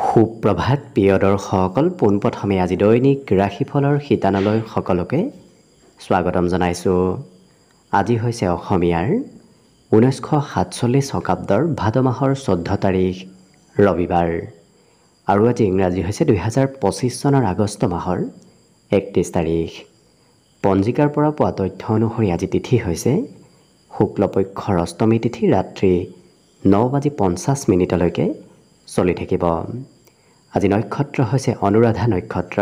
সুপ্ৰভাত প্ৰিয় দৰ্শকসকল, পোনপ্ৰথমে আজি দৈনিক ৰাশিফলৰ শিতানলৈ সকলোকে স্বাগতম জনাইছোঁ। আজি হৈছে অসমীয়াৰ 1947 শকাব্দৰ ভাদ মাহৰ 14 তাৰিখ ৰবিবাৰ আৰু আজি ইংৰাজী হৈছে 2025 চনৰ আগষ্ট মাহৰ 31 তাৰিখ। পঞ্জিকাৰ পৰা পোৱা তথ্য অনুসৰি আজি তিথি হৈছে শুক্লপক্ষৰ অষ্টমী তিথি, ৰাত্ৰি 9:50 চলি থাকিব। আজি নক্ষত্ৰ হৈছে অনুৰাধা নক্ষত্ৰ,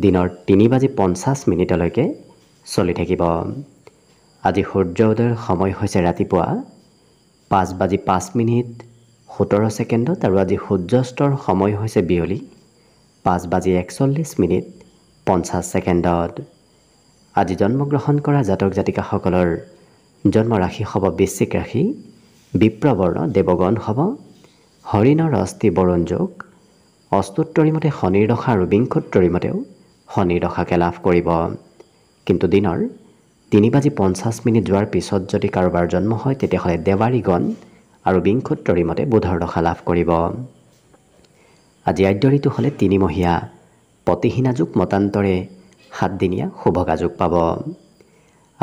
দিনৰ 3:50 চলি থাকিব। আজি সূৰ্য উদয়ৰ সময় হৈছে ৰাতিপুৱা 5:05 আৰু আজি সূৰ্যাস্তৰ সময় হৈছে বিয়লি 5:41 আজি জন্মগ্ৰহণ কৰা জাতক জাতিকাসকলৰ জন্ম ৰাশি হ'ব বৃশ্চিক ৰাশি, বিপ্ৰবৰ্ণ দেৱগণ হ'ব, হৰিণৰ অস্থি বৰুণ যোগ, অস্তোত্তৰী মতে শনিৰ দশা আৰু বিংশোত্তৰী মতেও শনিৰ দশাকে লাভ কৰিব। কিন্তু দিনৰ 3:50 যোৱাৰ পিছত যদি কাৰোবাৰ জন্ম হয় তেতিয়াহ'লে দেৱাৰীগণ আৰু বিংশোত্তৰী মতে বুধৰ দশা লাভ কৰিব। আজি আদ্য ঋতু হ'লে 3 মহীয়া পতিহীনা যুগ, মতান্তৰে 7 দিনীয়া শুভগা যুগ পাব।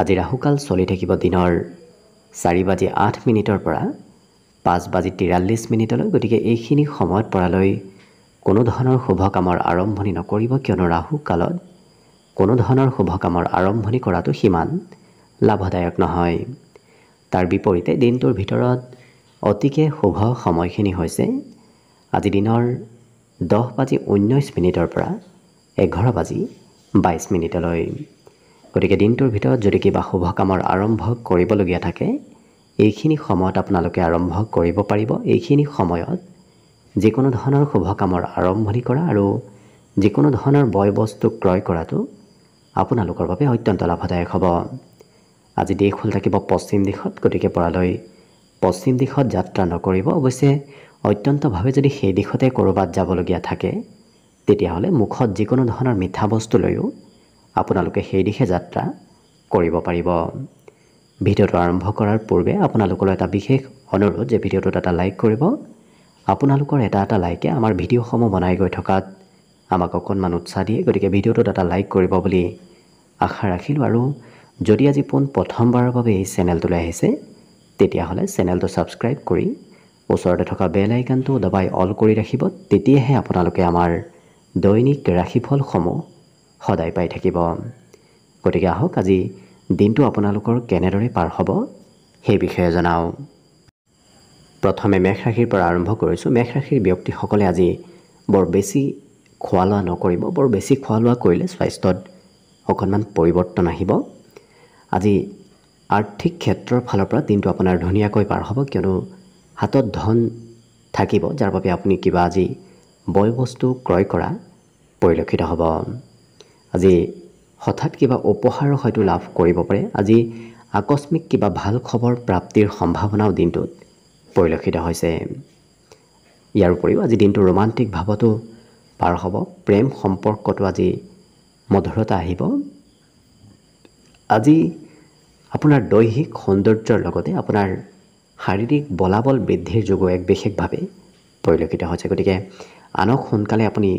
আজি ৰাহুকাল চলি থাকিব দিনৰ 4:08 পৰা 5:43 গতিকে এইখিনি সময়ত পৰালৈ কোনো ধৰণৰ শুভ কামৰ আৰম্ভণি নকৰিব, কিয়নো ৰাহু কালত কোনো ধৰণৰ শুভ কামৰ আৰম্ভণি কৰাটো সিমান লাভদায়ক নহয়। তাৰ বিপৰীতে দিনটোৰ ভিতৰত অতিকে শুভ সময়খিনি হৈছে আজি দিনৰ 10:19 পৰা 11:22। গতিকে দিনটোৰ ভিতৰত যদি কিবা শুভ কামৰ আৰম্ভ কৰিবলগীয়া থাকে এইখিনি সময়ত আপোনালোকে আৰম্ভ কৰিব পাৰিব। এইখিনি সময়ত যিকোনো ধৰণৰ শুভ কামৰ আৰম্ভণি কৰা আৰু যিকোনো ধৰণৰ বয় বস্তু ক্ৰয় কৰাটো আপোনালোকৰ বাবে অত্যন্ত লাভদায়ক হ'ব। আজি দিশ হ'ল থাকিব পশ্চিম দিশত, গতিকে পৰালৈ পশ্চিম দিশত যাত্ৰা নকৰিব। অৱশ্যে অত্যন্তভাৱে যদি সেই দিশতে ক'ৰবাত যাবলগীয়া থাকে তেতিয়াহ'লে মুখত যিকোনো ধৰণৰ মিঠা বস্তু লৈও আপোনালোকে সেই দিশে যাত্ৰা কৰিব পাৰিব। ভিডিঅ'টো আৰম্ভ কৰাৰ পূৰ্বে আপোনালোকৰ এটা বিশেষ অনুৰোধ যে ভিডিঅ'টোত এটা লাইক কৰিব। আপোনালোকৰ এটা লাইকে আমাৰ ভিডিঅ'সমূহ বনাই গৈ থকাত আমাক অকণমান উৎসাহ দিয়ে, গতিকে ভিডিঅ'টোত এটা লাইক কৰিব বুলি আশা ৰাখিলোঁ। আৰু যদি আজি প্ৰথমবাৰৰ বাবে এই চেনেলটোলৈ আহিছে তেতিয়াহ'লে চেনেলটো ছাবস্ক্ৰাইব কৰি ওচৰতে থকা বেল আইকনটো দবাই অল কৰি ৰাখিব, তেতিয়াহে আপোনালোকে আমাৰ দৈনিক ৰাশিফলসমূহ সদায় পাই থাকিব। গতিকে আহক আজি দিনটো আপোনালোকৰ কেনেদৰে পাৰ হ'ব সেই বিষয়ে জনাওঁ। প্ৰথমে মেষ ৰাশিৰ পৰা আৰম্ভ কৰিছোঁ। মেষ ৰাশিৰ ব্যক্তিসকলে আজি বৰ বেছি খোৱা লোৱা নকৰিব। বৰ বেছি খোৱা লোৱা কৰিলে স্বাস্থ্যত অকণমান পৰিৱৰ্তন আহিব। আজি আৰ্থিক ক্ষেত্ৰৰ ফালৰ পৰা দিনটো আপোনাৰ ধুনীয়াকৈ পাৰ হ'ব, কিয়নো হাতত ধন থাকিব, যাৰ বাবে আপুনি কিবা আজি বয় বস্তু ক্ৰয় কৰা পৰিলক্ষিত হ'ব। আজি হঠাৎ কিবা উপহাৰো হয়তো লাভ কৰিব পাৰে। আজি আকস্মিক কিবা ভাল খবৰ প্ৰাপ্তিৰ সম্ভাৱনাও দিনটোত পৰিলক্ষিত হৈছে। ইয়াৰ উপৰিও আজি দিনটো ৰোমান্টিক ভাৱতো পাৰ হ'ব। প্ৰেম সম্পৰ্কটো আজি মধুৰতা আহিব। আজি আপোনাৰ দৈহিক সৌন্দৰ্যৰ লগতে আপোনাৰ শাৰীৰিক বলাবল বৃদ্ধিৰ যোগো এক বিশেষভাৱে পৰিলক্ষিত হৈছে। গতিকে আনক সোনকালে আপুনি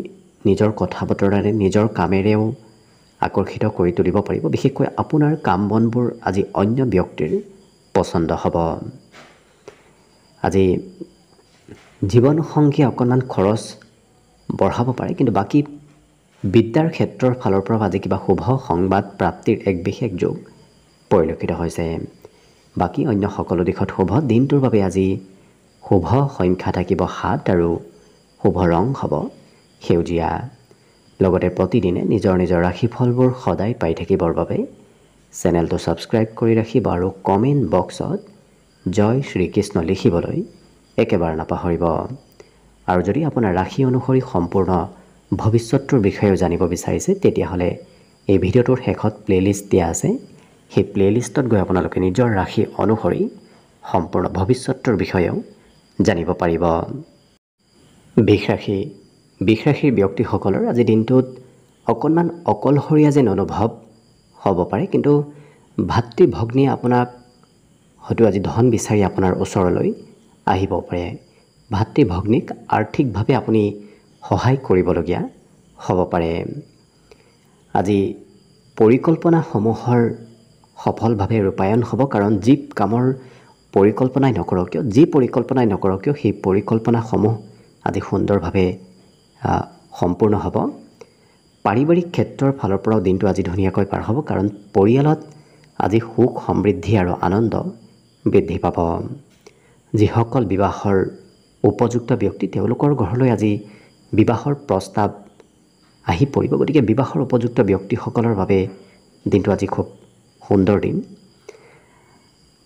নিজৰ কথা বতৰাৰে নিজৰ কামেৰেও আকৰ্ষিত কৰি তুলিব পাৰিব। বিশেষকৈ আপোনাৰ কাম বনবোৰ আজি অন্য ব্যক্তিৰ পচন্দ হ'ব। আজি জীৱনসংগীয়ে অকণমান খৰচ বঢ়াব পাৰে, কিন্তু বাকী বিদ্যাৰ ক্ষেত্ৰৰ ফালৰ পৰা আজি কিবা শুভ সংবাদ প্ৰাপ্তিৰ এক বিশেষ যোগ পৰিলক্ষিত হৈছে। বাকী অন্য সকলো দিশত শুভ। দিনটোৰ বাবে আজি শুভ সংখ্যা থাকিব 7 আৰু শুভ ৰং হ'ব সেউজীয়া। লগতে প্ৰতিদিনে নিজৰ নিজৰ ৰাশিফলবোৰ সদায় পাই থাকিবৰ বাবে চেনেলটো ছাবস্ক্ৰাইব কৰি ৰাখিব আৰু কমেণ্ট বক্সত জয় শ্ৰীকৃষ্ণ লিখিবলৈ একেবাৰে নাপাহৰিব। আৰু যদি আপোনাৰ ৰাশি অনুসৰি সম্পূৰ্ণ ভৱিষ্যতটোৰ বিষয়েও জানিব বিচাৰিছে তেতিয়াহ'লে এই ভিডিঅ'টোৰ শেষত প্লে'লিষ্ট দিয়া আছে। সেই প্লে'লিষ্টত গৈ আপোনালোকে নিজৰ ৰাশি অনুসৰি সম্পূৰ্ণ ভৱিষ্যতটোৰ বিষয়েও জানিব পাৰিব। বৃষ ৰাশিৰ ব্যক্তিসকলৰ আজি দিনটোত অকণমান অকলশৰীয়া যেন অনুভৱ হ'ব পাৰে, কিন্তু ভাতৃ ভগ্নীয়ে আপোনাক হয়তো আজি ধন বিচাৰি আপোনাৰ ওচৰলৈ আহিব পাৰে। ভাতৃ ভগ্নীক আৰ্থিকভাৱে আপুনি সহায় কৰিবলগীয়া হ'ব পাৰে। আজি পৰিকল্পনাসমূহৰ সফলভাৱে ৰূপায়ণ হ'ব, কাৰণ যি কামৰ পৰিকল্পনাই নকৰক কিয়, সেই পৰিকল্পনাসমূহ আজি সুন্দৰভাৱে সম্পূৰ্ণ হ'ব। পাৰিবাৰিক ক্ষেত্ৰৰ ফালৰ পৰাও দিনটো আজি ধুনীয়াকৈ পাৰ হ'ব, কাৰণ পৰিয়ালত আজি সুখ সমৃদ্ধি আৰু আনন্দ বৃদ্ধি পাব। যিসকল বিবাহৰ উপযুক্ত ব্যক্তি, তেওঁলোকৰ ঘৰলৈ আজি বিবাহৰ প্ৰস্তাৱ আহি পৰিব। গতিকে বিবাহৰ উপযুক্ত ব্যক্তিসকলৰ বাবে দিনটো আজি খুব সুন্দৰ দিন।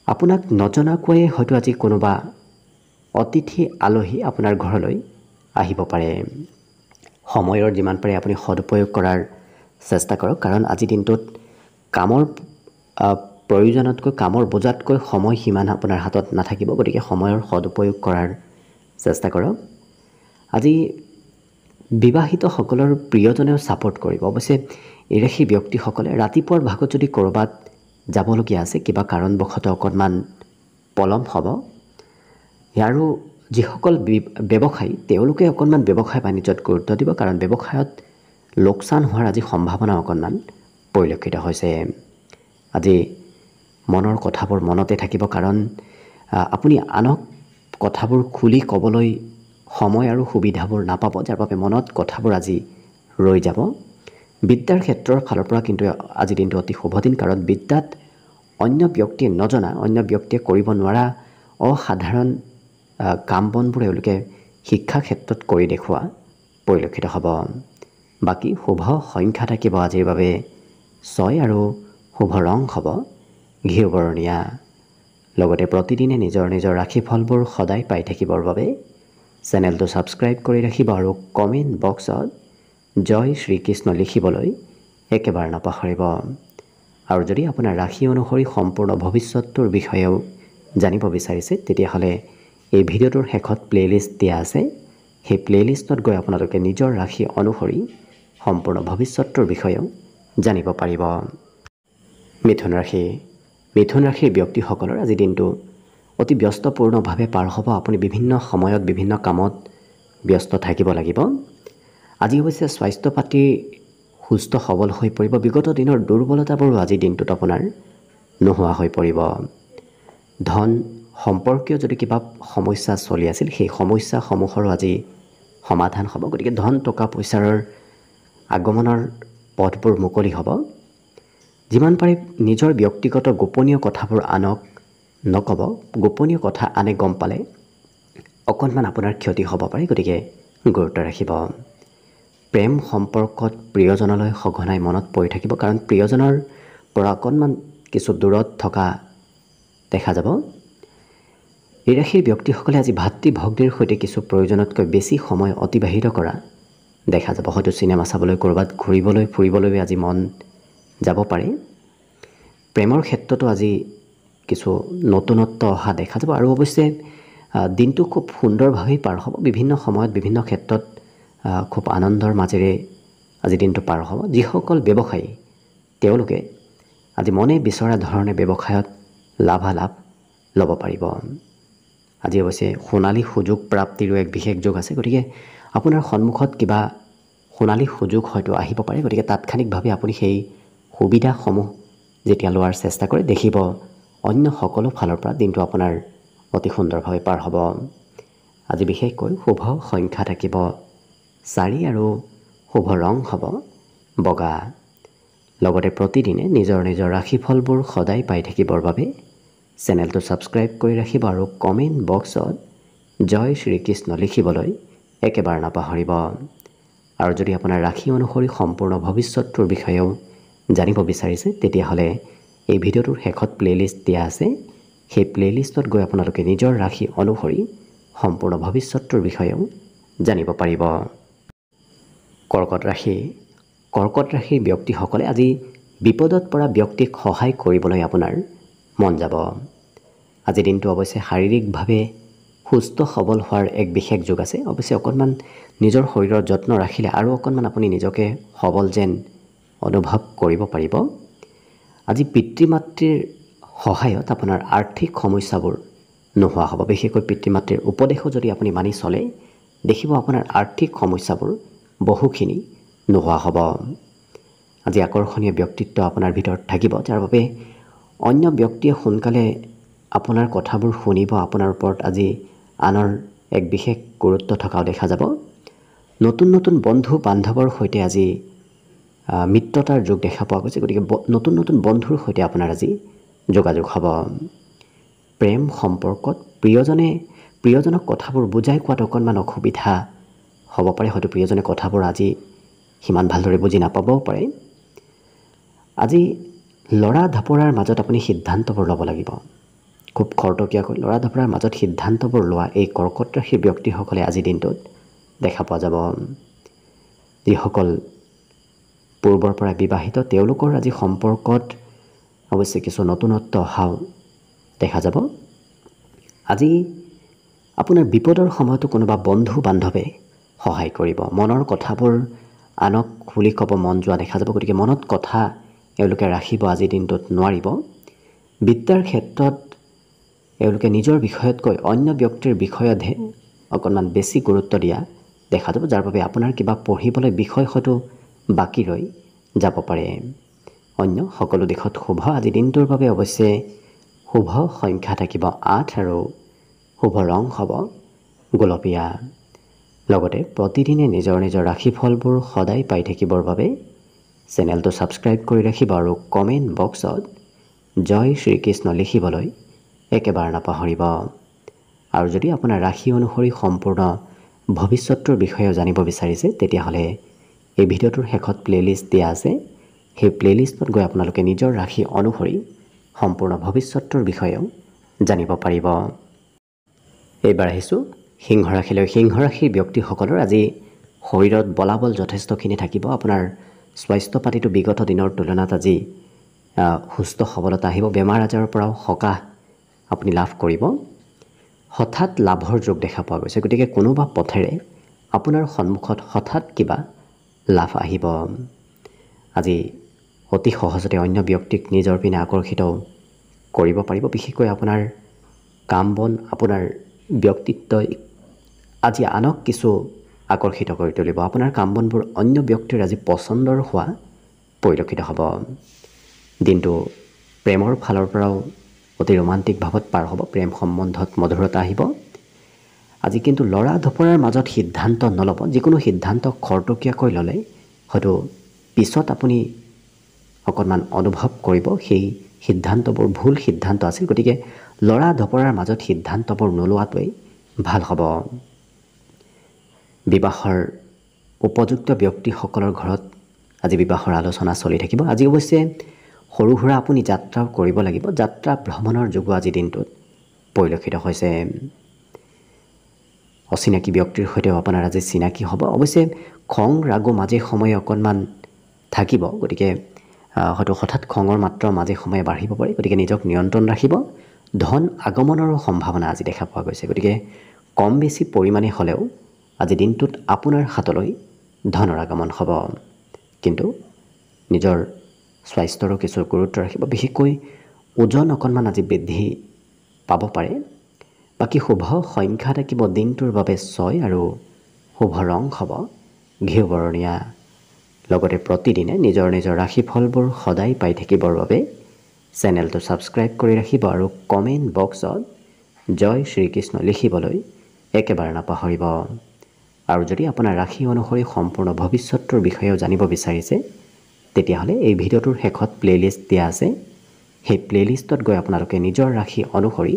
আপোনাক নজনাকৈয়ে হয়তো আজি কোনোবা অতিথি আলহী আপোনাৰ ঘৰলৈ আহিব পাৰে। সময়ৰ যিমান পাৰে আপুনি সদুপয়োগ কৰাৰ চেষ্টা কৰক, কাৰণ আজি দিনটোত কামৰ প্ৰয়োজনতকৈ, কামৰ বোজাতকৈ সময় সিমান আপোনাৰ হাতত নাথাকিব। গতিকে সময়ৰ সদুপয়োগ কৰাৰ চেষ্টা কৰক। আজি বিবাহিতসকলৰ প্ৰিয়জনেও ছাপোৰ্ট কৰিব। অৱশ্যে এই ৰাশিৰ ব্যক্তিসকলে ৰাতিপুৱাৰ ভাগত যদি ক'ৰবাত যাবলগীয়া আছে, কিবা কাৰণবশতঃ অকণমান পলম হ'ব। আৰু যিসকল ব্যৱসায়ী, তেওঁলোকে অকণমান ব্যৱসায় বাণিজ্যত গুৰুত্ব দিব, কাৰণ ব্যৱসায়ত লোকচান হোৱাৰ আজি সম্ভাৱনা অকণমান পৰিলক্ষিত হৈছে। আজি মনৰ কথাবোৰ মনতে থাকিব, কাৰণ আপুনি আনক কথাবোৰ খুলি ক'বলৈ সময় আৰু সুবিধাবোৰ নাপাব, যাৰ বাবে মনত কথাবোৰ আজি ৰৈ যাব। বিদ্যাৰ ক্ষেত্ৰৰ ফালৰ পৰা কিন্তু আজি দিনটো অতি শুভ দিন, কাৰণ বিদ্যাত অন্য ব্যক্তিয়ে নজনা, অন্য ব্যক্তিয়ে কৰিব নোৱাৰা অসাধাৰণ কাম বনবোৰ এওঁলোকে শিক্ষা ক্ষেত্ৰত কৰি দেখুওৱা পৰিলক্ষিত হ'ব। বাকী শুভ সংখ্যা থাকিব আজিৰ বাবে 6 আৰু শুভ ৰং হ'ব ঘিউ বৰণীয়া। লগতে প্ৰতিদিনে নিজৰ নিজৰ ৰাশিফলবোৰ সদায় পাই থাকিবৰ বাবে চেনেলটো ছাবস্ক্ৰাইব কৰি ৰাখিব আৰু কমেণ্ট বক্সত জয় শ্ৰীকৃষ্ণ লিখিবলৈ একেবাৰে নাপাহৰিব। আৰু যদি আপোনাৰ ৰাশি অনুসৰি সম্পূৰ্ণ ভৱিষ্যতটোৰ বিষয়েও জানিব বিচাৰিছে, তেতিয়াহ'লে এই ভিডিঅ'টোৰ শেষত প্লে'লিষ্ট দিয়া আছে। সেই প্লে'লিষ্টত গৈ আপোনালোকে নিজৰ ৰাশি অনুসৰি সম্পূৰ্ণ ভৱিষ্যতটোৰ বিষয়েও জানিব পাৰিব। মিথুন ৰাশিৰ ব্যক্তিসকলৰ আজি দিনটো অতি ব্যস্তপূৰ্ণভাৱে পাৰ হ'ব। আপুনি বিভিন্ন সময়ত বিভিন্ন কামত ব্যস্ত থাকিব লাগিব। আজি অৱশ্যে স্বাস্থ্য পাতি সুস্থ সবল হৈ পৰিব। বিগত দিনৰ দুৰ্বলতাবোৰো আজিৰ দিনটোত আপোনাৰ নোহোৱা হৈ পৰিব। ধন সম্পৰ্কীয় যদি কিবা সমস্যা চলি আছিল, সেই সমস্যাসমূহৰো আজি সমাধান হ'ব। গতিকে ধন টকা পইচাৰ আগমনৰ পথবোৰ মুকলি হ'ব। যিমান পাৰে নিজৰ ব্যক্তিগত গোপনীয় কথাবোৰ আনক নক'ব। গোপনীয় কথা আনে গম পালে অকণমান আপোনাৰ ক্ষতি হ'ব পাৰে, গতিকে গুৰুত্ব ৰাখিব। প্ৰেম সম্পৰ্কত প্ৰিয়জনলৈ সঘনাই মনত পৰি থাকিব, কাৰণ প্ৰিয়জনৰ পৰা অকণমান কিছু দূৰত থকা দেখা যাব। এই ৰাশিৰ ব্যক্তিসকলে আজি ভাতৃ ভগ্নীৰ সৈতে কিছু প্ৰয়োজনতকৈ বেছি সময় অতিবাহিত কৰা দেখা যাব। হয়তো চিনেমা চাবলৈ, ক'ৰবাত ঘূৰিবলৈ ফুৰিবলৈ আজি মন যাব পাৰে। প্ৰেমৰ ক্ষেত্ৰতো আজি কিছু নতুনত্ব অহা দেখা যাব। আৰু অৱশ্যে দিনটো খুব সুন্দৰভাৱেই পাৰ হ'ব। বিভিন্ন সময়ত বিভিন্ন ক্ষেত্ৰত খুব আনন্দৰ মাজেৰে আজি দিনটো পাৰ হ'ব। যিসকল ব্যৱসায়ী, তেওঁলোকে আজি মনে বিচৰা ধৰণে ব্যৱসায়ত লাভালাভ ল'ব পাৰিব। আজি অৱশ্যে সোণালী সুযোগ প্ৰাপ্তিৰো এক বিশেষ যোগ আছে। গতিকে আপোনাৰ সন্মুখত কিবা সোণালী সুযোগ হয়তো আহিব পাৰে। গতিকে তাৎক্ষণিকভাৱে আপুনি সেই সুবিধাসমূহ যেতিয়া লোৱাৰ চেষ্টা কৰে, দেখিব অন্য সকলো ফালৰ পৰা দিনটো আপোনাৰ অতি সুন্দৰভাৱে পাৰ হ'ব। আজি বিশেষকৈ শুভ সংখ্যা থাকিব 4 আৰু শুভ ৰং হ'ব বগা। লগতে প্ৰতিদিনে নিজৰ নিজৰ ৰাশিফলবোৰ সদায় পাই থাকিবৰ বাবে চেনেলটো ছাবস্ক্ৰাইব কৰি ৰাখিব আৰু কমেণ্ট বক্সত জয় শ্ৰীকৃষ্ণ লিখিবলৈ একেবাৰে নাপাহৰিব। আৰু যদি আপোনাৰ ৰাশি অনুসৰি সম্পূৰ্ণ ভৱিষ্যতটোৰ বিষয়েও জানিব বিচাৰিছে, তেতিয়াহ'লে এই ভিডিঅ'টোৰ শেষত প্লে'লিষ্ট দিয়া আছে। সেই প্লে'লিষ্টত গৈ আপোনালোকে নিজৰ ৰাশি অনুসৰি সম্পূৰ্ণ ভৱিষ্যতটোৰ বিষয়েও জানিব পাৰিব। কৰ্কট ৰাশিৰ ব্যক্তিসকলে আজি বিপদত পৰা ব্যক্তিক সহায় কৰিবলৈ আপোনাৰ মন যাব। আজি দিনটো অৱশ্যে শাৰীৰিকভাৱে সুস্থ সবল হোৱাৰ এক বিশেষ যোগ আছে। অৱশ্যে অকণমান নিজৰ শৰীৰৰ যত্ন ৰাখিলে আৰু অকণমান আপুনি নিজকে সবল যেন অনুভৱ কৰিব পাৰিব। আজি পিতৃ মাতৃৰ সহায়ত আপোনাৰ আৰ্থিক সমস্যাবোৰ নোহোৱা হ'ব। বিশেষকৈ পিতৃ মাতৃৰ উপদেশো যদি আপুনি মানি চলে দেখিব আপোনাৰ আৰ্থিক সমস্যাবোৰ বহুখিনি নোহোৱা হ'ব। আজি আকৰ্ষণীয় ব্যক্তিত্ব আপোনাৰ ভিতৰত থাকিব, যাৰ বাবে অন্য ব্যক্তিয়ে সোনকালে আপোনাৰ কথাবোৰ শুনিব। আপোনাৰ ওপৰত আজি আনৰ এক বিশেষ গুৰুত্ব থকাও দেখা যাব। নতুন নতুন বন্ধু বান্ধৱৰ সৈতে আজি মিত্ৰতাৰ যোগ দেখা পোৱা গৈছে। গতিকে নতুন নতুন বন্ধুৰ সৈতে আপোনাৰ আজি যোগাযোগ হ'ব। প্ৰেম সম্পৰ্কত প্ৰিয়জনক কথাবোৰ বুজাই কোৱাত অকণমান অসুবিধা হ'ব পাৰে। হয়তো প্ৰিয়জনে কথাবোৰ আজি সিমান ভালদৰে বুজি নাপাবও পাৰে। আজি ল'ৰা ঢাপৰাৰ মাজত আপুনি সিদ্ধান্তবোৰ ল'ব লাগিব। খুব খৰতকীয়াকৈ ল'ৰা ঢাপৰাৰ মাজত সিদ্ধান্তবোৰ লোৱা এই কৰ্কট ৰাশিৰ ব্যক্তিসকলে আজিৰ দিনটোত দেখা পোৱা যাব। যিসকল পূৰ্বৰ পৰা বিবাহিত তেওঁলোকৰ আজি সম্পৰ্কত অৱশ্যে কিছু নতুনত্ব অহাও দেখা যাব। আজি আপোনাৰ বিপদৰ সময়তো কোনোবা বন্ধু বান্ধৱে সহায় কৰিব। মনৰ কথাবোৰ আনক খুলি ক'ব মন যোৱা দেখা যাব। গতিকে মনত কথা এওঁলোকে ৰাখিব আজিৰ দিনটোত নোৱাৰিব। বিদ্যাৰ ক্ষেত্ৰত এওঁলোকে নিজৰ বিষয়তকৈ অন্য ব্যক্তিৰ বিষয়তহে অকণমান বেছি গুৰুত্ব দিয়া দেখা যাব, যাৰ বাবে আপোনাৰ কিবা পঢ়িবলৈ বিষয় হয়তো বাকী ৰৈ যাব পাৰে। অন্য সকলো দিশত শুভ। আজি দিনটোৰ বাবে অৱশ্যে শুভ সংখ্যা থাকিব 8 আৰু শুভ ৰং হ'ব গোলপীয়া। লগতে প্ৰতিদিনে নিজৰ নিজৰ ৰাশিফলবোৰ সদায় পাই থাকিবৰ বাবে চেনেলটো ছাবস্ক্ৰাইব কৰি ৰাখিব আৰু কমেণ্ট বক্সত জয় শ্ৰীকৃষ্ণ লিখিবলৈ একেবাৰে নাপাহৰিব। আৰু যদি আপোনাৰ ৰাশি অনুসৰি সম্পূৰ্ণ ভৱিষ্যতৰ বিষয়েও জানিব বিচাৰিছে তেতিয়াহ'লে এই ভিডিঅ'টোৰ শেষত প্লে'লিষ্ট দিয়া আছে। সেই প্লে'লিষ্টত গৈ আপোনালোকে নিজৰ ৰাশি অনুসৰি সম্পূৰ্ণ ভৱিষ্যতৰ বিষয়েও জানিব পাৰিব। এইবাৰ আহিছোঁ সিংহ ৰাশিলৈ। সিংহ ৰাশিৰ ব্যক্তিসকলৰ আজি শৰীৰত বলাবল যথেষ্টখিনি থাকিব। আপোনাৰ স্বাস্থ্য পাতিটো বিগত দিনৰ তুলনাত আজি সুস্থ সবলতা আহিব। বেমাৰ আজাৰৰ পৰাও সকাহ আপুনি লাভ কৰিব। হঠাৎ লাভৰ যোগ দেখা পোৱা গৈছে। গতিকে কোনোবা পথেৰে আপোনাৰ সন্মুখত হঠাৎ কিবা লাভ আহিব। আজি অতি সহজতে অন্য ব্যক্তিক নিজৰ পিনে আকৰ্ষিত কৰিব পাৰিব। বিশেষকৈ আপোনাৰ কাম বন, আপোনাৰ ব্যক্তিত্বই আজি আনক কিছু আকৰ্ষিত কৰি তুলিব। আপোনাৰ কাম বনবোৰ অন্য ব্যক্তিৰ আজি পচন্দৰ হোৱা পৰিলক্ষিত হ'ব। দিনটো প্ৰেমৰ ফালৰ পৰাও অতি ৰোমান্টিক ভাৱত পাৰ হ'ব। প্ৰেম সম্বন্ধত মধুৰতা আহিব। আজি কিন্তু ল'ৰা ঢপৰাৰ মাজত সিদ্ধান্ত নল'ব। যিকোনো সিদ্ধান্ত খৰতকীয়াকৈ ল'লে হয়তো পিছত আপুনি অকণমান অনুভৱ কৰিব সেই সিদ্ধান্তবোৰ ভুল সিদ্ধান্ত আছিল। গতিকে ল'ৰা ঢপৰাৰ মাজত সিদ্ধান্তবোৰ নোলোৱাটোৱেই ভাল হ'ব। বিবাহৰ উপযুক্ত ব্যক্তিসকলৰ ঘৰত আজি বিবাহৰ আলোচনা চলি থাকিব। আজি অৱশ্যে সৰু সুৰা আপুনি যাত্ৰাও কৰিব লাগিব। যাত্ৰা ভ্ৰমণৰ যোগো আজি দিনটোত পৰিলক্ষিত হৈছে। অচিনাকি ব্যক্তিৰ সৈতেও আপোনাৰ আজি চিনাকি হ'ব। অৱশ্যে খং ৰাগো মাজে সময়ে অকণমান থাকিব। গতিকে হয়তো হঠাৎ খঙৰ মাত্ৰা মাজে সময়ে বাঢ়িব পাৰে। গতিকে নিজক নিয়ন্ত্ৰণ ৰাখিব। ধন আগমনৰো সম্ভাৱনা আজি দেখা পোৱা গৈছে। গতিকে কম বেছি পৰিমাণে হ'লেও আজি দিনটোত আপোনাৰ হাতলৈ ধনৰ আগমন হ'ব। কিন্তু নিজৰ স্বাস্থ্যৰো কিছু গুৰুত্ব ৰাখিব। বিশেষকৈ ওজন অকণমান আজি বৃদ্ধি পাব পাৰে। বাকী শুভ সংখ্যা থাকিব দিনটোৰ বাবে 6 আৰু শুভ ৰং হ'ব ঘিউ বৰণীয়া। লগতে প্ৰতিদিনে নিজৰ নিজৰ ৰাশিফলবোৰ সদায় পাই থাকিবৰ বাবে চেনেলটো ছাবস্ক্ৰাইব কৰি ৰাখিব আৰু কমেণ্ট বক্সত জয় শ্ৰীকৃষ্ণ লিখিবলৈ একেবাৰে নাপাহৰিব। আৰু যদি আপোনাৰ ৰাশি অনুসৰি সম্পূৰ্ণ ভৱিষ্যতৰ বিষয়েও জানিব বিচাৰিছে তেতিয়াহ'লে এই ভিডিঅ'টোৰ শেষত প্লে'লিষ্ট দিয়া আছে। সেই প্লে'লিষ্টত গৈ আপোনালোকে নিজৰ ৰাশি অনুসৰি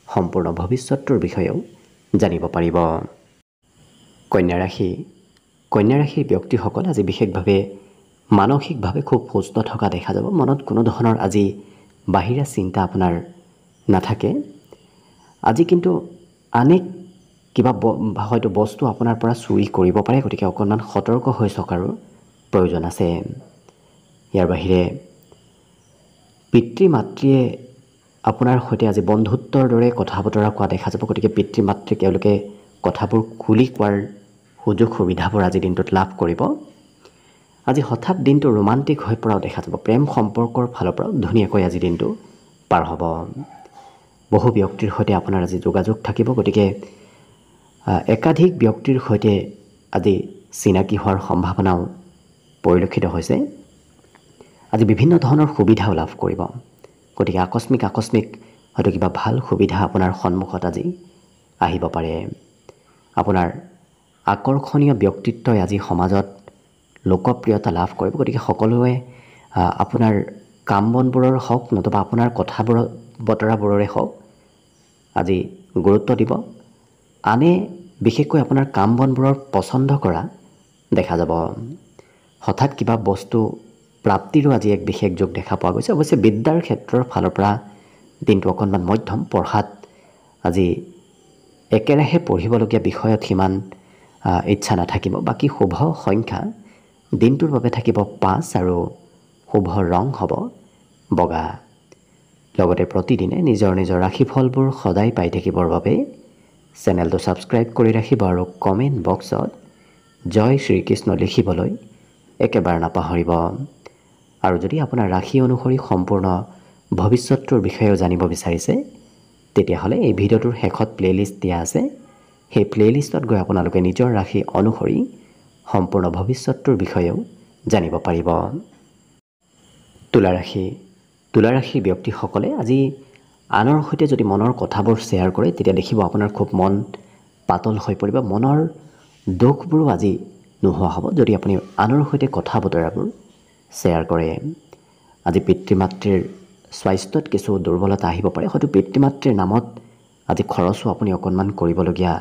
সম্পূৰ্ণ ভৱিষ্যতৰ বিষয়েও জানিব পাৰিব। কন্যা ৰাশি। কন্যা ৰাশিৰ ব্যক্তিসকল আজি বিশেষভাৱে মানসিকভাৱে খুব সুস্থ থকা দেখা যাব। মনত কোনো ধৰণৰ আজি বাহিৰা চিন্তা আপোনাৰ নাথাকে। আজি কিন্তু আনে কিবা হয়তো বস্তু আপোনাৰ পৰা চুৰি কৰিব পাৰে। গতিকে অকণমান সতৰ্ক হৈ থকাৰো প্ৰয়োজন আছে। ইয়াৰ বাহিৰে পিতৃ মাতৃয়ে আপোনাৰ সৈতে আজি বন্ধুত্বৰ দৰে কথা বতৰা কোৱা দেখা যাব। গতিকে পিতৃ মাতৃক এওঁলোকে কথাবোৰ খুলি কোৱাৰ সুযোগ সুবিধাবোৰ আজি দিনটোত লাভ কৰিব। আজি হঠাৎ দিনটো ৰোমান্টিক হৈ পৰাও দেখা যাব। প্ৰেম সম্পৰ্কৰ ফালৰ পৰাও ধুনীয়াকৈ আজি দিনটো পাৰ হ'ব। বহু ব্যক্তিৰ সৈতে আপোনাৰ আজি যোগাযোগ থাকিব। গতিকে একাধিক ব্যক্তিৰ সৈতে আজি চিনাকি হোৱাৰ সম্ভাৱনাও পৰিলক্ষিত হৈছে। আজি বিভিন্ন ধৰণৰ সুবিধাও লাভ কৰিব। গতিকে আকস্মিক হয়তো কিবা ভাল সুবিধা আপোনাৰ সন্মুখত আজি আহিব পাৰে। আপোনাৰ আকৰ্ষণীয় ব্যক্তিত্বই আজি সমাজত লোকপ্ৰিয়তা লাভ কৰিব। গতিকে সকলোৱে আপোনাৰ কাম বনবোৰৰ হওক নতুবা আপোনাৰ কথা বতৰাবোৰৰে হওক আজি গুৰুত্ব দিব। আনে বিশেষকৈ আপোনাৰ কাম বনবোৰৰ পচন্দ কৰা দেখা যাব। হঠাৎ কিবা বস্তু প্ৰাপ্তিৰো আজি এক বিশেষ যোগ দেখা পোৱা গৈছে। অৱশ্যে বিদ্যাৰ ক্ষেত্ৰৰ ফালৰ পৰা দিনটো অকণমান মধ্যম। পঢ়াত আজি একেৰাহে পঢ়িবলগীয়া বিষয়ত সিমান ইচ্ছা নাথাকিব। বাকী শুভ সংখ্যা দিনটোৰ বাবে থাকিব 5 আৰু শুভ ৰং হ'ব বগা। লগতে প্ৰতিদিনে নিজৰ ৰাশিফলবোৰ সদায় পাই থাকিবৰ বাবে চেনেলটো ছাবস্ক্ৰাইব কৰি ৰাখিব আৰু কমেণ্ট বক্সত জয় শ্ৰীকৃষ্ণ লিখিবলৈ একেবাৰে নাপাহৰিব। আৰু যদি আপোনাৰ ৰাশি অনুসৰি সম্পূৰ্ণ ভৱিষ্যতটোৰ বিষয়েও জানিব বিচাৰিছে তেতিয়াহ'লে এই ভিডিঅ'টোৰ শেষত প্লে'লিষ্ট দিয়া আছে। সেই প্লে'লিষ্টত গৈ আপোনালোকে নিজৰ ৰাশি অনুসৰি সম্পূৰ্ণ ভৱিষ্যতটোৰ বিষয়েও জানিব পাৰিব। তুলা ৰাশিৰ ব্যক্তিসকলে আজি আনৰ সৈতে যদি মনৰ কথাবোৰ শ্বেয়াৰ কৰে তেতিয়া দেখিব আপোনাৰ খুব মন পাতল হৈ পৰিব। মনৰ দুখবোৰো আজি নোহোৱা হ'ব যদি আপুনি আনৰ সৈতে কথা বতৰাবোৰ শ্বেয়াৰ কৰে। আজি পিতৃ মাতৃৰ স্বাস্থ্যত কিছু দুৰ্বলতা আহিব পাৰে। হয়তো পিতৃ মাতৃৰ নামত আজি খৰচো আপুনি অকণমান কৰিবলগীয়া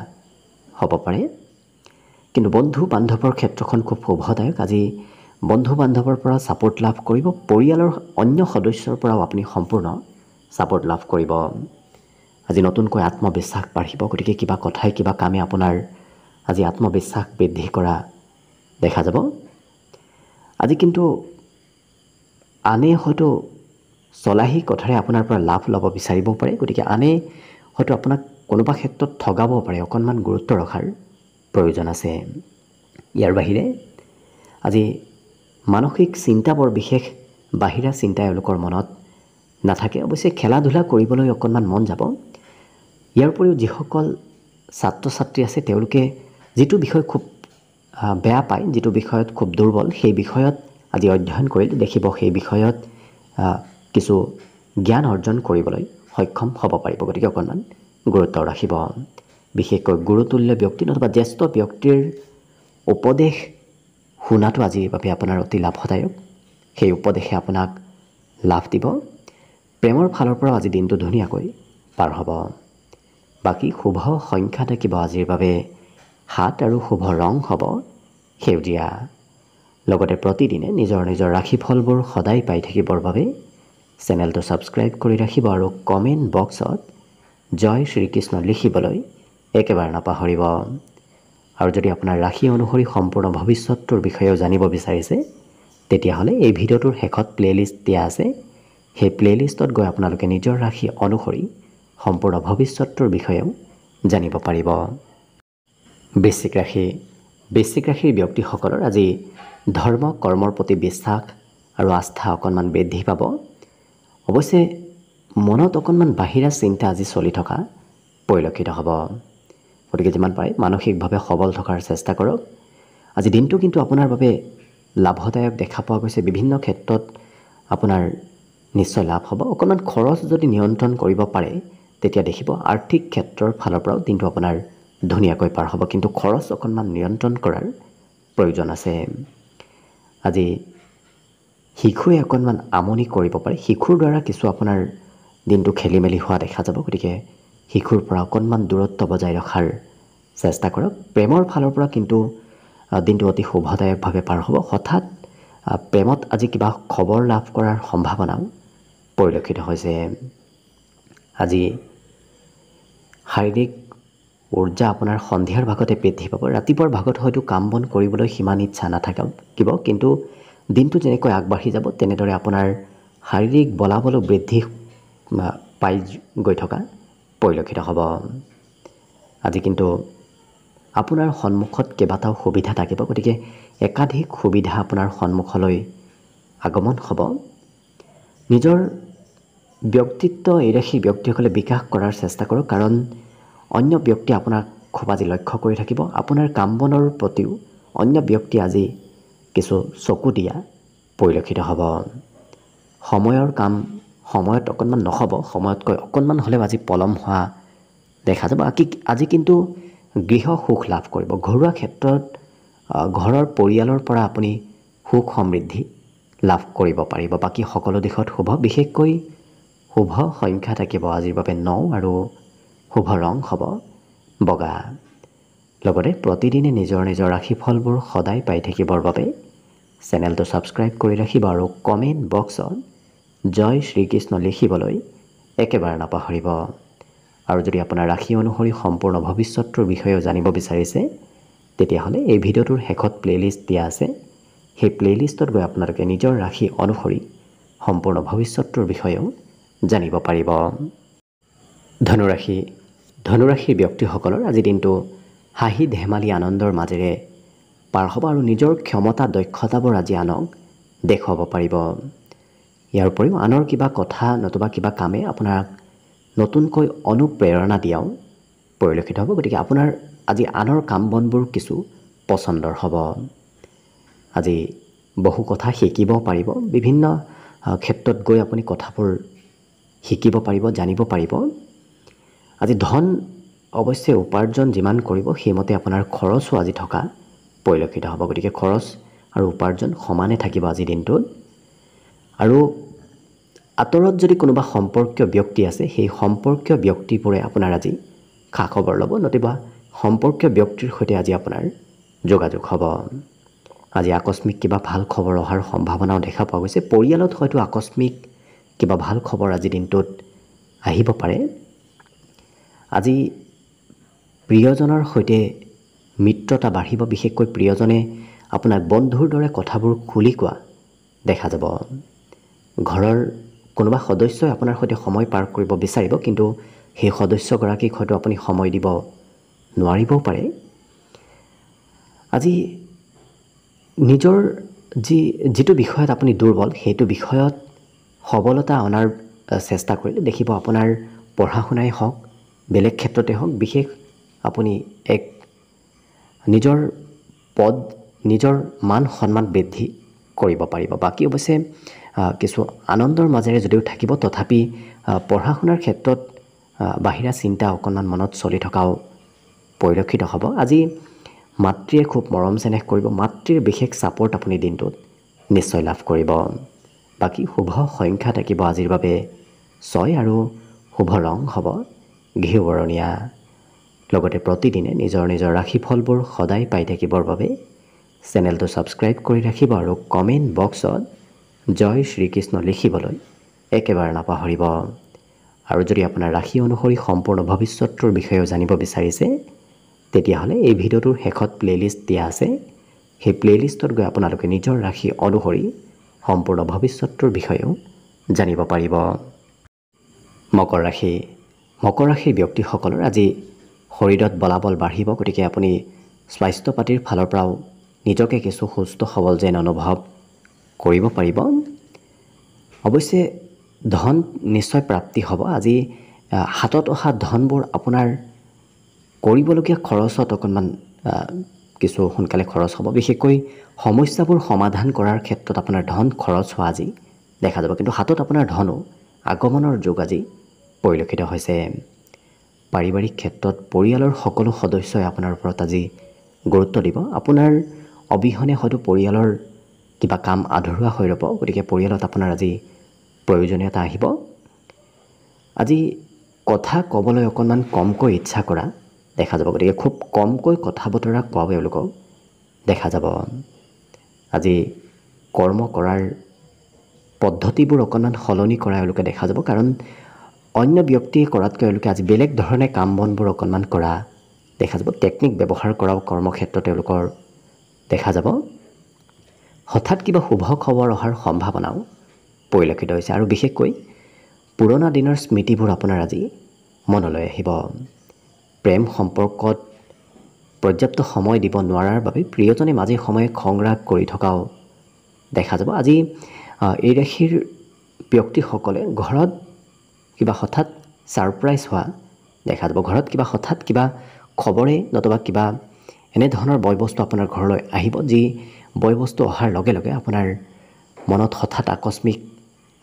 হ'ব পাৰে। কিন্তু বন্ধু বান্ধৱৰ ক্ষেত্ৰখন খুব শুভদায়ক। আজি বন্ধু বান্ধৱৰ পৰা ছাপোৰ্ট লাভ কৰিব। পৰিয়ালৰ অন্য সদস্যৰ পৰাও আপুনি সম্পূৰ্ণ ছাপোৰ্ট লাভ কৰিব। আজি নতুনকৈ আত্মবিশ্বাস বাঢ়িব। গতিকে কিবা কথাই কিবা কামে আপোনাৰ আজি আত্মবিশ্বাস বৃদ্ধি কৰা দেখা যাব। আজি কিন্তু আনে হয়তো চলাহী কথাৰে আপোনাৰ পৰা লাভ ল'ব বিচাৰিবও পাৰে। গতিকে আনে হয়তো আপোনাক কোনোবা ক্ষেত্ৰত ঠগাব পাৰে। অকণমান গুৰুত্ব ৰখাৰ প্ৰয়োজন আছে। ইয়াৰ বাহিৰে আজি মানসিক চিন্তা বৰ বিশেষ বাহিৰা চিন্তা এওঁলোকৰ মনত নাথাকে। অৱশ্যে খেলা ধূলা কৰিবলৈ অকণমান মন যাব। ইয়াৰ উপৰিও যিসকল ছাত্ৰ ছাত্ৰী আছে তেওঁলোকে যিটো বিষয় খুব বেয়া পায়, যিটো বিষয়ত খুব দুৰ্বল, সেই বিষয়ত আজি অধ্যয়ন কৰিলে দেখিব সেই বিষয়ত কিছু জ্ঞান অৰ্জন কৰিবলৈ সক্ষম হ'ব পাৰিব। গতিকে অকণমান গুৰুত্ব ৰাখিব। বিশেষকৈ গুৰুতুল্য ব্যক্তি নতুবা জ্যেষ্ঠ ব্যক্তিৰ উপদেশ শুনাটো আজিৰ বাবে আপোনাৰ অতি লাভদায়ক। সেই উপদেশে আপোনাক লাভ দিব। প্ৰেমৰ ফালৰ পৰাও আজি দিনটো ধুনীয়াকৈ পাৰ হ'ব। বাকী শুভ সংখ্যা থাকিব আজিৰ বাবে 7 আৰু শুভ ৰং হ'ব সেউজীয়া। লগতে প্ৰতিদিনে নিজৰ ৰাশিফলবোৰ সদায় পাই থাকিবৰ বাবে চেনেলটো ছাবস্ক্ৰাইব কৰি ৰাখিব আৰু কমেণ্ট বক্সত জয় শ্ৰীকৃষ্ণ লিখিবলৈ একেবাৰে নাপাহৰিব। আৰু যদি আপোনাৰ ৰাশি অনুসৰি সম্পূৰ্ণ ভৱিষ্যতটোৰ বিষয়েও জানিব বিচাৰিছে তেতিয়াহ'লে এই ভিডিঅ'টোৰ শেষত প্লে'লিষ্ট দিয়া আছে। সেই প্লে'লিষ্টত গৈ আপোনালোকে নিজৰ ৰাশি অনুসৰি সম্পূৰ্ণ ভৱিষ্যতটোৰ বিষয়েও জানিব পাৰিব। বৃশ্চিক ৰাশিৰ ব্যক্তিসকলৰ আজি ধৰ্ম কৰ্মৰ প্ৰতি বিশ্বাস আৰু আস্থা অকণমান বৃদ্ধি পাব। অৱশ্যে মনত অকণমান বাহিৰা চিন্তা আজি চলি থকা পৰিলক্ষিত হ'ব। গতিকে যিমান পাৰে মানসিকভাৱে সবল থকাৰ চেষ্টা কৰক। আজি দিনটো কিন্তু আপোনাৰ বাবে লাভদায়ক দেখা পোৱা গৈছে। বিভিন্ন ক্ষেত্ৰত আপোনাৰ নিশ্চয় লাভ হ'ব। অকণমান খৰচ যদি নিয়ন্ত্ৰণ কৰিব পাৰে তেতিয়া দেখিব আৰ্থিক ক্ষেত্ৰৰ ফালৰ পৰাও দিনটো আপোনাৰ ধুনীয়াকৈ পাৰ হ'ব। কিন্তু খৰচ অকণমান নিয়ন্ত্ৰণ কৰাৰ প্ৰয়োজন আছে। আজি শিশুৱে অকণমান আমনি কৰিব পাৰে। শিশুৰ দ্বাৰা কিছু আপোনাৰ দিনটো খেলি মেলি হোৱা দেখা যাব। গতিকে শিশুৰ পৰা অকণমান দূৰত্ব বজাই ৰখাৰ চেষ্টা কৰক। প্ৰেমৰ ফালৰ পৰা কিন্তু দিনটো অতি শুভদায়কভাৱে পাৰ হ'ব। হঠাৎ প্ৰেমত আজি কিবা খবৰ লাভ কৰাৰ সম্ভাৱনাও পৰিলক্ষিত হৈছে। আজি শাৰীৰিক উৰ্জা আপোনাৰ সন্ধিয়াৰ ভাগতে বৃদ্ধি পাব। ৰাতিপুৱাৰ ভাগত হয়তো কাম বন কৰিবলৈ সিমান ইচ্ছা নাথাকিব, কিন্তু দিনটো যেনেকৈ আগবাঢ়ি যাব তেনেদৰে আপোনাৰ শাৰীৰিক বলাবলো বৃদ্ধি পাই গৈ থকা পৰিলক্ষিত হ'ব। আজি কিন্তু আপোনাৰ সন্মুখত কেইবাটাও সুবিধা থাকিব। গতিকে একাধিক সুবিধা আপোনাৰ সন্মুখলৈ আগমন হ'ব। নিজৰ ব্যক্তিত্ব এই ৰাশিৰ ব্যক্তিসকলে বিকাশ কৰাৰ চেষ্টা কৰক, কাৰণ অন্য ব্যক্তি আপোনাক খুব আজি লক্ষ্য কৰি থাকিব। আপোনাৰ কাম বনৰ প্ৰতিও অন্য ব্যক্তি আজি কিছু চকু দিয়া পৰিলক্ষিত হ'ব। সময়ৰ কাম সময়ত অকণমান নহ'ব, সময়তকৈ অকণমান হ'লেও আজি পলম হোৱা দেখা যাব। আজি কিন্তু গৃহ সুখ লাভ কৰিব। ঘৰুৱা ক্ষেত্ৰত ঘৰৰ পৰিয়ালৰ পৰা আপুনি সুখ সমৃদ্ধি লাভ কৰিব পাৰিব। বাকী সকলো দিশত শুভ। বিশেষকৈ শুভ সংখ্যা থাকিব আজিৰ বাবে 9 আৰু শুভ ৰং হ'ব বগা। লগতে প্ৰতিদিনে নিজৰ ৰাশিফলবোৰ সদায় পাই থাকিবৰ বাবে চেনেলটো ছাবস্ক্ৰাইব কৰি ৰাখিব আৰু কমেণ্ট বক্সত জয় শ্ৰীকৃষ্ণ লিখিবলৈ একেবাৰে নাপাহৰিব। আৰু যদি আপোনাৰ ৰাশি অনুসৰি সম্পূৰ্ণ ভৱিষ্যতটোৰ বিষয়েও জানিব বিচাৰিছে, তেতিয়াহ'লে এই ভিডিঅ'টোৰ শেষত প্লে'লিষ্ট দিয়া আছে। সেই প্লে'লিষ্টত গৈ আপোনালোকে নিজৰ ৰাশি অনুসৰি সম্পূৰ্ণ ভৱিষ্যতটোৰ বিষয়েও জানিব পাৰিব। ধনুৰাশিৰ ব্যক্তিসকলৰ আজি দিনটো হাঁহি ধেমালি আনন্দৰ মাজেৰে পাৰ হ'ব আৰু নিজৰ ক্ষমতা দক্ষতাবোৰ আজি আনক দেখুৱাব পাৰিব। ইয়াৰ উপৰিও আনৰ কিবা কথা নতুবা কিবা কামে আপোনাক নতুনকৈ অনুপ্ৰেৰণা দিয়াও পৰিলক্ষিত হ'ব। গতিকে আপোনাৰ আজি আনৰ কাম বনবোৰ কিছু পচন্দৰ হ'ব। আজি বহু কথা শিকিব পাৰিব। বিভিন্ন ক্ষেত্ৰত গৈ আপুনি কথাবোৰ শিকিব পাৰিব, জানিব পাৰিব। আজি ধন অৱশ্যে উপাৰ্জন যিমান কৰিব সেইমতে আপোনাৰ খৰচো আজি থকা পৰিলক্ষিত হ'ব। গতিকে খৰচ আৰু উপাৰ্জন সমানে থাকিব আজিৰ দিনটোত। আৰু আঁতৰত যদি কোনোবা সম্পৰ্কীয় ব্যক্তি আছে, সেই সম্পৰ্কীয় ব্যক্তিবোৰে আপোনাৰ আজি খা খবৰ ল'ব, নতুবা সম্পৰ্কীয় ব্যক্তিৰ সৈতে আজি আপোনাৰ যোগাযোগ হ'ব। আজি আকস্মিক কিবা ভাল খবৰ অহাৰ সম্ভাৱনাও দেখা পোৱা গৈছে। পৰিয়ালত হয়তো আকস্মিক কিবা ভাল খবৰ আজিৰ দিনটোত আহিব পাৰে। আজি প্ৰিয়জনৰ সৈতে মিত্ৰতা বাঢ়িব। বিশেষকৈ প্ৰিয়জনে আপোনাক বন্ধুৰ দৰে কথাবোৰ খুলি কোৱা দেখা যাব। ঘৰৰ কোনোবা সদস্যই আপোনাৰ সৈতে সময় পাৰ কৰিব বিচাৰিব, কিন্তু সেই সদস্যগৰাকীক হয়তো আপুনি সময় দিব নোৱাৰিবও পাৰে। আজি নিজৰ যিটো বিষয়ত আপুনি দুৰ্বল, সেইটো বিষয়ত সবলতা অনাৰ চেষ্টা কৰিলে দেখিব আপোনাৰ পঢ়া শুনাই হওক, বেলেগ ক্ষেত্ৰতে হওক, বিশেষ আপুনি এক নিজৰ পদ, নিজৰ মান সন্মান বৃদ্ধি কৰিব পাৰিব। বাকী অৱশ্যে কিছু আনন্দৰ মাজেৰে যদিও থাকিব, তথাপি পঢ়া শুনাৰ ক্ষেত্ৰত বাহিৰা চিন্তা অকণমান মনত চলি থকাও পৰিলক্ষিত হ'ব। আজি মাতৃয়ে খুব মৰম চেনেহ কৰিব। মাতৃৰ বিশেষ ছাপোৰ্ট আপুনি দিনটোত নিশ্চয় লাভ কৰিব। বাকী শুভ সংখ্যা থাকিব আজিৰ বাবে 6 আৰু শুভ ৰং হ'ব ঘিউ বৰণীয়া। লগতে প্ৰতিদিনে নিজৰ ৰাশিফলবোৰ সদায় পাই থাকিবৰ বাবে চেনেলটো ছাবস্ক্ৰাইব কৰি ৰাখিব আৰু কমেণ্ট বক্সত জয় শ্ৰীকৃষ্ণ লিখিবলৈ একেবাৰে নাপাহৰিব। আৰু যদি আপোনাৰ ৰাশি অনুসৰি সম্পূৰ্ণ ভৱিষ্যতটোৰ বিষয়েও জানিব বিচাৰিছে, তেতিয়াহ'লে এই ভিডিঅ'টোৰ শেষত প্লে'লিষ্ট দিয়া আছে। সেই প্লে'লিষ্টত গৈ আপোনালোকে নিজৰ ৰাশি অনুসৰি সম্পূৰ্ণ ভৱিষ্যতটোৰ বিষয়েও জানিব পাৰিব। মকৰ ৰাশিৰ ব্যক্তিসকলৰ আজি শৰীৰত বলাবল বাঢ়িব। গতিকে আপুনি স্বাস্থ্য পাতিৰ ফালৰ পৰাও নিজকে কিছু সুস্থ সবল যেন অনুভৱ কৰিব পাৰিব। অৱশ্যে ধন নিশ্চয় প্ৰাপ্তি হ'ব। আজি হাতত অহা ধনবোৰ আপোনাৰ কৰিবলগীয়া খৰচত অকণমান কিছু সোনকালে খৰচ হ'ব। বিশেষকৈ সমস্যাবোৰ সমাধান কৰাৰ ক্ষেত্ৰত আপোনাৰ ধন খৰচ হোৱা আজি দেখা যাব, কিন্তু হাতত আপোনাৰ ধনো আগমনৰ যোগ আজি পৰিলক্ষিত হৈছে। পাৰিবাৰিক ক্ষেত্ৰত পৰিয়ালৰ সকলো সদস্যই আপোনাৰ ওপৰত আজি গুৰুত্ব দিব। আপোনাৰ অবিহনে হয়তো পৰিয়ালৰ কিবা কাম আধৰুৱা হৈ ৰ'ব। গতিকে পৰিয়ালত আপোনাৰ আজি প্ৰয়োজনীয়তা আহিব। আজি কথা ক'বলৈ অকণমান কমকৈ ইচ্ছা কৰা দেখা যাব। গতিকে খুব কমকৈ কথা বতৰা কোৱাও এওঁলোকক দেখা যাব। আজি কৰ্ম কৰাৰ পদ্ধতিবোৰ অকণমান সলনি কৰা এওঁলোকে দেখা যাব, কাৰণ অন্য ব্যক্তিয়ে কৰাতকৈ এওঁলোকে আজি বেলেগ ধৰণে কাম বনবোৰ অকণমান কৰা দেখা যাব। টেকনিক ব্যৱহাৰ কৰাও কৰ্মক্ষেত্ৰত তেওঁলোকৰ দেখা যাব। হঠাৎ কিবা শুভ খবৰ অহাৰ সম্ভাৱনাও পৰিলক্ষিত হৈছে আৰু বিশেষকৈ পুৰণা দিনৰ স্মৃতিবোৰ আপোনাৰ আজি মনলৈ আহিব। প্ৰেম সম্পৰ্কত পৰ্যাপ্ত সময় দিব নোৱাৰাৰ বাবে প্ৰিয়জনে মাজে সময়ে খং ৰাগ কৰি থকাও দেখা যাব। আজি এই ৰাশিৰ ব্যক্তিসকলে ঘৰত কিবা হঠাৎ ছাৰপ্ৰাইজ হোৱা দেখা যাব। ঘৰত কিবা হঠাৎ কিবা খবৰে নতুবা কিবা এনেধৰণৰ বয়বস্তু আপোনাৰ ঘৰলৈ আহিব, যি বয়বস্তু অহাৰ লগে লগে আপোনাৰ মনত হঠাৎ আকস্মিক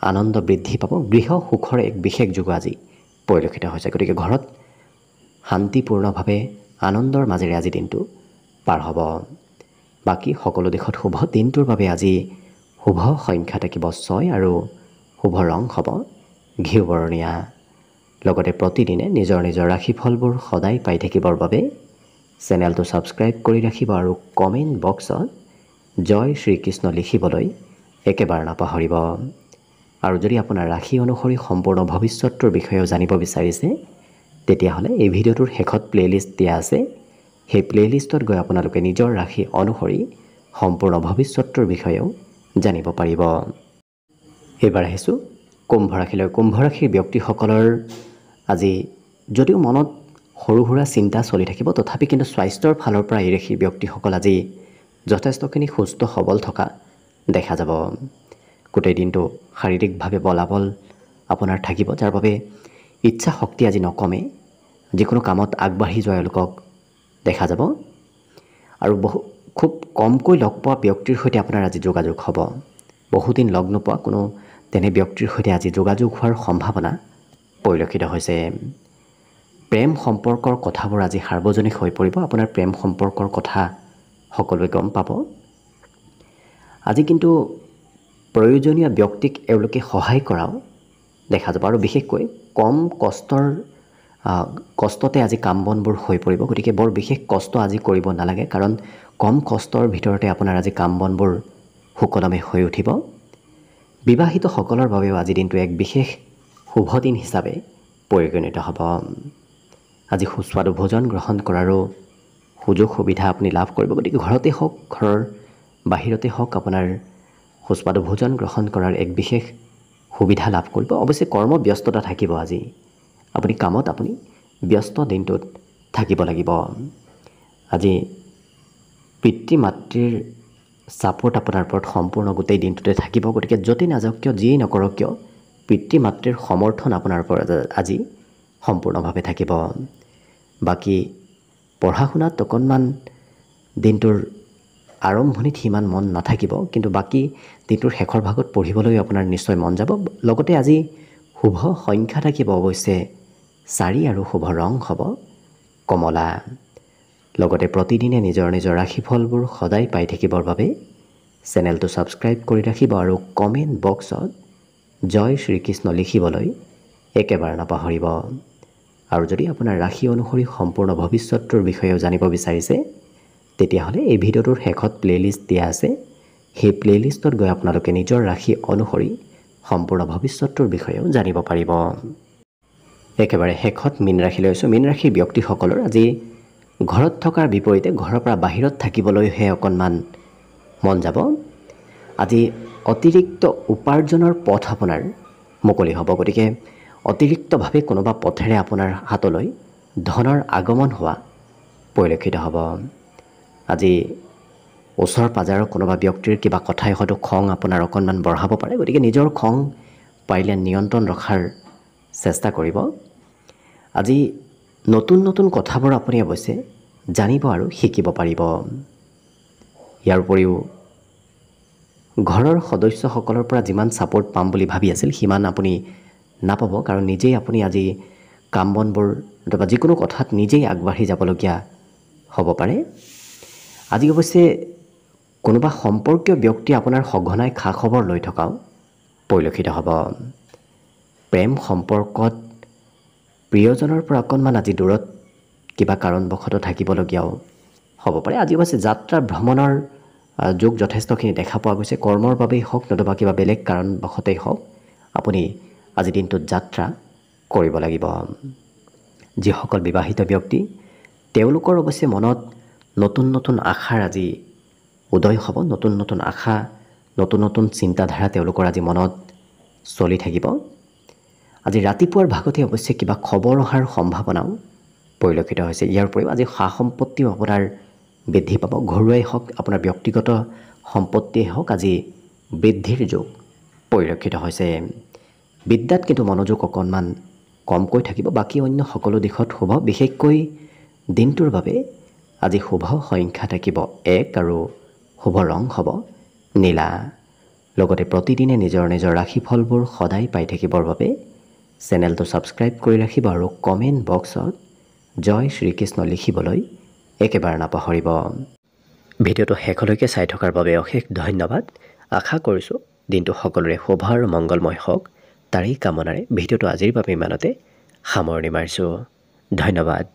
আনন্দ বৃদ্ধি পাব। গৃহ সুখৰ এক বিশেষ যুগ আজি পৰিলক্ষিত হৈছে। গতিকে ঘৰত শান্তিপূৰ্ণভাৱে আনন্দৰ মাজেৰে আজি দিনটো পাৰ হ'ব। বাকী সকলো দিশত শুভ। দিনটোৰ বাবে আজি শুভ সংখ্যা থাকিব 6 আৰু শুভ ৰং হ'ব ঘিউ বৰণীয়া। লগতে প্ৰতিদিনে নিজৰ নিজৰ ৰাশিফলবোৰ সদায় পাই থাকিবৰ বাবে চেনেলটো ছাবস্ক্ৰাইব কৰি ৰাখিব আৰু কমেণ্ট বক্সত জয় শ্ৰীকৃষ্ণ লিখিবলৈ একেবাৰে নাপাহৰিব। আৰু যদি আপোনাৰ ৰাশি অনুসৰি সম্পূৰ্ণ ভৱিষ্যতটোৰ বিষয়েও জানিব বিচাৰিছে, তেতিয়াহ'লে এই ভিডিঅ'টোৰ শেষত প্লে'লিষ্ট দিয়া আছে। সেই প্লে'লিষ্টত গৈ আপোনালোকে নিজৰ ৰাশি অনুসৰি সম্পূৰ্ণ ভৱিষ্যতটোৰ বিষয়েও জানিব পাৰিব। এইবাৰ আহিছোঁ কুম্ভ ৰাশিলৈ। কুম্ভ ৰাশিৰ ব্যক্তিসকলৰ আজি যদিও মনত সৰু সুৰা চিন্তা চলি থাকিব, তথাপি কিন্তু স্বাস্থ্যৰ ফালৰ পৰা এই ৰাশিৰ ব্যক্তিসকল আজি যথেষ্টখিনি সুস্থ সবল থকা দেখা যাব। গোটেই দিনটো শাৰীৰিকভাৱে বলাবল আপোনাৰ থাকিব, যাৰ বাবে ইচ্ছা শক্তি আজি নকমে। যিকোনো কামত আগবাঢ়ি যোৱা এওঁলোকক দেখা যাব। আৰু খুব কমকৈ লগ পোৱা ব্যক্তিৰ সৈতে আপোনাৰ আজি যোগাযোগ হ'ব। বহুদিন লগ নোপোৱা কোনো তেনে ব্যক্তিৰ সৈতে আজি যোগাযোগ হোৱাৰ সম্ভাৱনা পৰিলক্ষিত হৈছে। প্ৰেম সম্পৰ্কৰ কথাবোৰ আজি সাৰ্বজনিক হৈ পৰিব। আপোনাৰ প্ৰেম সম্পৰ্কৰ কথা সকলোৱে গম পাব। আজি কিন্তু প্ৰয়োজনীয় ব্যক্তিক এওঁলোকে সহায় কৰাও দেখা যাব। আৰু বিশেষকৈ কম কষ্টতে আজি কাম বনবোৰ হৈ পৰিব। গতিকে বৰ বিশেষ কষ্ট আজি কৰিব নালাগে, কাৰণ কম কষ্টৰ ভিতৰতে আপোনাৰ আজি কাম বনবোৰ সুকলমে হৈ উঠিব। বিবাহিতসকলৰ বাবেও আজি দিনটো এক বিশেষ শুভ দিন হিচাপে পৰিগণিত হ'ব। আজি সুস্বাদু ভোজন গ্ৰহণ কৰাৰো সুযোগ সুবিধা আপুনি লাভ কৰিব। গতিকে ঘৰতে হওক, ঘৰৰ বাহিৰতে হওক, আপোনাৰ সুস্বাদু ভোজন গ্ৰহণ কৰাৰ এক বিশেষ সুবিধা লাভ কৰিব। অৱশ্যে কৰ্মব্যস্ততা থাকিব আজি। আপুনি কামত ব্যস্ত দিনটোত থাকিব লাগিব। আজি পিতৃ মাতৃৰ ছাপোৰ্ট আপোনাৰ ওপৰত সম্পূৰ্ণ গোটেই দিনটোতে থাকিব। গতিকে য'তে নাযাওক কিয়, যিয়েই নকৰক কিয়, পিতৃ মাতৃৰ সমৰ্থন আপোনাৰ ওপৰত আজি সম্পূৰ্ণভাৱে থাকিব। বাকী পঢ়া শুনাত অকণমান দিনটোৰ আৰম্ভণিত সিমান মন নাথাকিব, কিন্তু বাকী দিনটোৰ শেষৰ ভাগত পঢ়িবলৈ আপোনাৰ নিশ্চয় মন যাব। লগতে আজি শুভ সংখ্যা থাকিব অৱশ্যে 4 আৰু শুভ ৰং হ'ব কমলা। লগতে প্ৰতিদিনে নিজৰ নিজৰ ৰাশিফলবোৰ সদায় পাই থাকিবৰ বাবে চেনেলটো ছাবস্ক্ৰাইব কৰি ৰাখিব আৰু কমেণ্ট বক্সত জয় শ্ৰীকৃষ্ণ লিখিবলৈ একেবাৰে নাপাহৰিব। আৰু যদি আপোনাৰ ৰাশি অনুসৰি সম্পূৰ্ণ ভৱিষ্যতটোৰ বিষয়েও জানিব বিচাৰিছে, তেতিয়াহ'লে এই ভিডিঅ'টোৰ শেষত প্লে'লিষ্ট দিয়া আছে। সেই প্লে'লিষ্টত গৈ আপোনালোকে নিজৰ ৰাশি অনুসৰি সম্পূৰ্ণ ভৱিষ্যতটোৰ বিষয়েও জানিব পাৰিব। একেবাৰে শেষত মীন ৰাশিলৈ আছোঁ। মীন ৰাশিৰ ব্যক্তিসকলৰ আজি ঘৰত থকাৰ বিপৰীতে ঘৰৰ পৰা বাহিৰত থাকিবলৈহে অকণমান মন যাব। আজি অতিৰিক্ত উপাৰ্জনৰ পথ আপোনাৰ মুকলি হ'ব। গতিকে অতিৰিক্তভাৱে কোনোবা পথেৰে আপোনাৰ হাতলৈ ধনৰ আগমন হোৱা পৰিলক্ষিত হ'ব। আজি ওচৰ পাজৰৰ কোনোবা ব্যক্তিৰ কিবা কথাই হয়তো খং আপোনাৰ অকণমান বঢ়াব পাৰে। গতিকে নিজৰ খং পাৰিলে নিয়ন্ত্ৰণ ৰখাৰ চেষ্টা কৰিব। আজি নতুন নতুন কথাবোৰ আপুনি অৱশ্যে জানিব আৰু শিকিব পাৰিব। ইয়াৰ উপৰিও ঘৰৰ সদস্যসকলৰ পৰা যিমান ছাপোৰ্ট পাম বুলি ভাবি আছিল, সিমান আপুনি নাপাব, কাৰণ নিজেই আপুনি আজি কাম বনবোৰ অথবা যিকোনো কথাত নিজেই আগবাঢ়ি যাবলগীয়া হ'ব পাৰে। আজি অৱশ্যে কোনোবা সম্পৰ্কীয় ব্যক্তি আপোনাৰ সঘনাই খা খবৰ লৈ থকাও পৰিলক্ষিত হ'ব। প্ৰেম সম্পৰ্কত প্ৰিয়জনৰ পৰা অকণমান আজি দূৰত কিবা কাৰণবশতঃ থাকিবলগীয়াও হ'ব পাৰে। আজি অৱশ্যে যাত্ৰা ভ্ৰমণৰ যোগ যথেষ্টখিনি দেখা পোৱা গৈছে। কৰ্মৰ বাবেই হওক নতুবা কিবা বেলেগ কাৰণবশতেই হওক, আপুনি আজি দিনটোত যাত্ৰা কৰিব লাগিব। যিসকল বিবাহিত ব্যক্তি, তেওঁলোকৰ অৱশ্যে মনত নতুন নতুন আশাৰ আজি উদয় হ'ব। নতুন নতুন আশা, নতুন নতুন চিন্তাধাৰা তেওঁলোকৰ আজি মনত চলি থাকিব। আজি ৰাতিপুৱাৰ ভাগতে অৱশ্যে কিবা খবৰ অহাৰ সম্ভাৱনাও পৰিলক্ষিত হৈছে। ইয়াৰ উপৰিও আজি সা সম্পত্তিও আপোনাৰ বৃদ্ধি পাব। ঘৰুৱাই হওক, আপোনাৰ ব্যক্তিগত সম্পত্তিয়েই হওক, আজি বৃদ্ধিৰ যোগ পৰিলক্ষিত হৈছে। বিদ্যাত কিন্তু মনোযোগ অকণমান কমকৈ থাকিব। বাকী অন্য সকলো দিশত শুভ। বিশেষকৈ দিনটোৰ বাবে আজি শুভ সংখ্যা থাকিব 1 আৰু শুভ ৰং হ'ব নীলা। লগতে প্ৰতিদিনে নিজৰ নিজৰ ৰাশিফলবোৰ সদায় পাই থাকিবৰ বাবে চেনেলটো ছাবস্ক্ৰাইব কৰি ৰাখিব আৰু কমেণ্ট বক্সত জয় শ্ৰীকৃষ্ণ লিখিবলৈ একেবাৰে নাপাহৰিব। ভিডিঅ'টো শেষলৈকে চাই থকাৰ বাবে অশেষ ধন্যবাদ। আশা কৰিছোঁ দিনটো সকলোৰে শুভ আৰু মংগলময় হওক, তাৰেই কামনাৰে ভিডিঅ'টো আজিৰ বাবে ইমানতে সামৰণি মাৰিছোঁ। ধন্যবাদ।